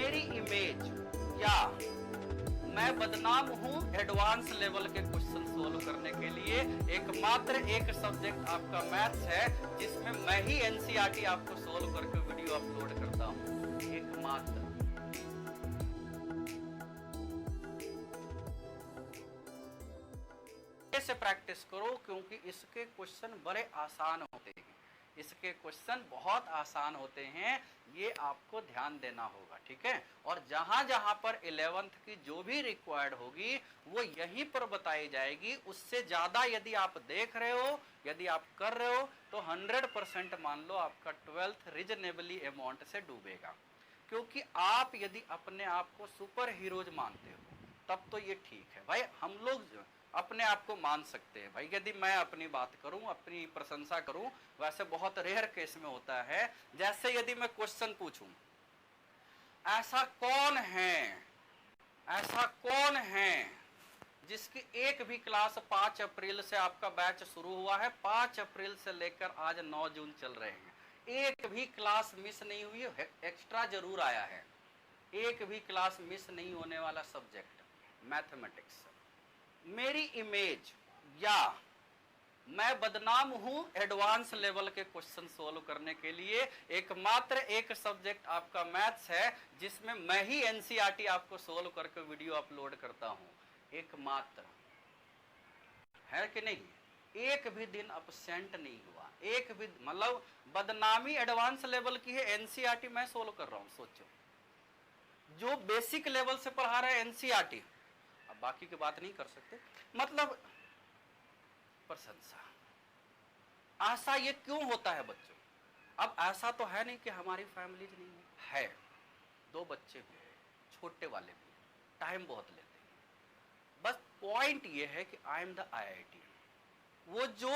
मेरी इमेज या मैं बदनाम हूं एडवांस लेवल के क्वेश्चन सोल्व करने के लिए। एकमात्र एक सब्जेक्ट आपका मैथ्स है जिसमें मैं ही एनसीईआरटी आपको सोल्व करके वीडियो अपलोड करता हूं, एकमात्र। से प्रैक्टिस करो क्योंकि इसके क्वेश्चन बड़े आसान होते हैं, इसके क्वेश्चन बहुत आसान होते हैं, ये आपको ध्यान देना होगा, ठीक है। और जहां जहां पर 11th की जो भी रिक्वायर्ड होगी वो यहीं पर बताई जाएगी। उससे ज्यादा यदि आप देख रहे हो, यदि आप कर रहे हो तो 100% मान लो आपका 12th रीजनेबली अमाउंट से डूबेगा। क्योंकि आप यदि अपने आप को सुपर हीरोज मानते हो तब तो ये ठीक है भाई, हम लोग अपने आप को मान सकते हैं भाई। यदि मैं अपनी बात करूं, अपनी प्रशंसा करूं, वैसे बहुत रेयर केस में होता है। जैसे यदि मैं क्वेश्चन पूछूं, ऐसा कौन है, ऐसा कौन है जिसकी एक भी क्लास 5 अप्रैल से आपका बैच शुरू हुआ है, 5 अप्रैल से लेकर आज 9 जून चल रहे हैं, एक भी क्लास मिस नहीं हुई है, एक्स्ट्रा जरूर आया है। एक भी क्लास मिस नहीं होने वाला सब्जेक्ट मैथमेटिक्स। मेरी इमेज या मैं बदनाम हूं एडवांस लेवल के क्वेश्चन सोल्व करने के लिए। एकमात्र एक सब्जेक्ट आपका मैथ्स है जिसमें मैं ही एनसीईआरटी आपको सोल्व करके वीडियो अपलोड करता हूं, एकमात्र। है कि नहीं? एक भी दिन अपसेंट नहीं हुआ, एक भी, मतलब बदनामी एडवांस लेवल की है, एनसीईआरटी मैं सोल्व कर रहा हूं। सोचो, जो बेसिक लेवल से पढ़ा रहा है एनसीईआरटी, अब बाकी की बात नहीं कर सकते, मतलब प्रशंसा। ऐसा ये क्यों होता है बच्चों? अब ऐसा तो है नहीं कि हमारी फैमिलीज नहीं है, 2 बच्चे भी है, छोटे वाले भी, टाइम बहुत लेते हैं। बस पॉइंट ये है कि आई एम द आईआईटी। वो जो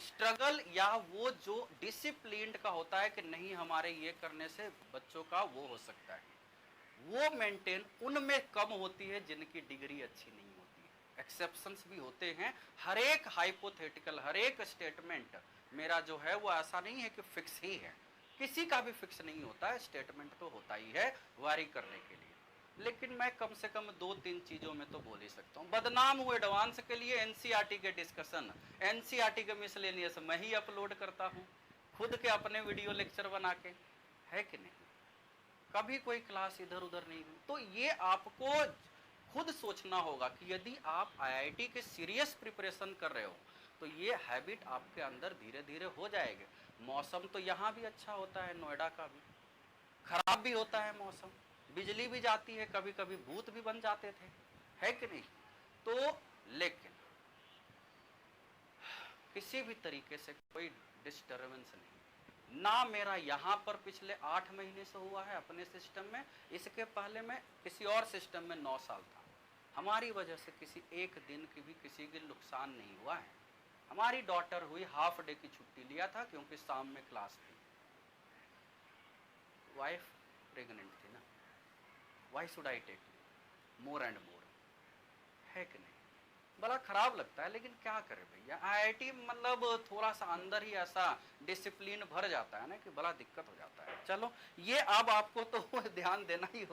स्ट्रगल या वो जो डिसिप्लिन का होता है कि नहीं हमारे ये करने से बच्चों का वो हो सकता है, वो मेंटेन उनमें कम होती है जिनकी डिग्री अच्छी नहीं होती है। एक्सेप्शंस भी होते हैं। हर एक हाइपोथेटिकल, हर एक स्टेटमेंट मेरा जो है वो ऐसा नहीं है कि फिक्स ही है, किसी का भी फिक्स नहीं होता है। स्टेटमेंट तो होता ही है वारी करने के लिए, लेकिन मैं कम से कम 2-3 चीजों में तो बोल ही सकता हूँ। बदनाम हूँ एडवांस के लिए, एनसीईआरटी के डिस्कशन, एनसीईआरटी के मिसलेनियस मैं ही अपलोड करता हूँ, खुद के अपने वीडियो लेक्चर बना के, है कि नहीं? कभी कोई क्लास इधर उधर नहीं हुई। तो ये आपको खुद सोचना होगा कि यदि आप आईआईटी के सीरियस प्रिपरेशन कर रहे हो तो ये हैबिट आपके अंदर धीरे धीरे हो जाएगा। मौसम तो यहाँ भी अच्छा होता है, नोएडा का भी खराब भी होता है मौसम, बिजली भी जाती है, कभी कभी भूत भी बन जाते थे, है कि नहीं? तो लेकिन किसी भी तरीके से कोई डिस्टर्बेंस नहीं, ना मेरा यहाँ पर पिछले 8 महीने से हुआ है अपने सिस्टम में, इसके पहले मैं किसी और सिस्टम में 9 साल था। हमारी वजह से किसी एक दिन की भी किसी के नुकसान नहीं हुआ है। हमारी डॉटर हुई, हाफ डे की छुट्टी लिया था क्योंकि शाम में क्लास थी, वाइफ प्रेग्नेंट थी ना, why should I take more and more, है कि नहीं? बड़ा खराब लगता है, लेकिन क्या करें भैया, आईआईटी मतलब थोड़ा सा अंदर ही ऐसा डिसिप्लिन भर जाता है ना कि बड़ा दिक्कत हो जाता है। चलो, ये अब आपको तो ध्यान देना ही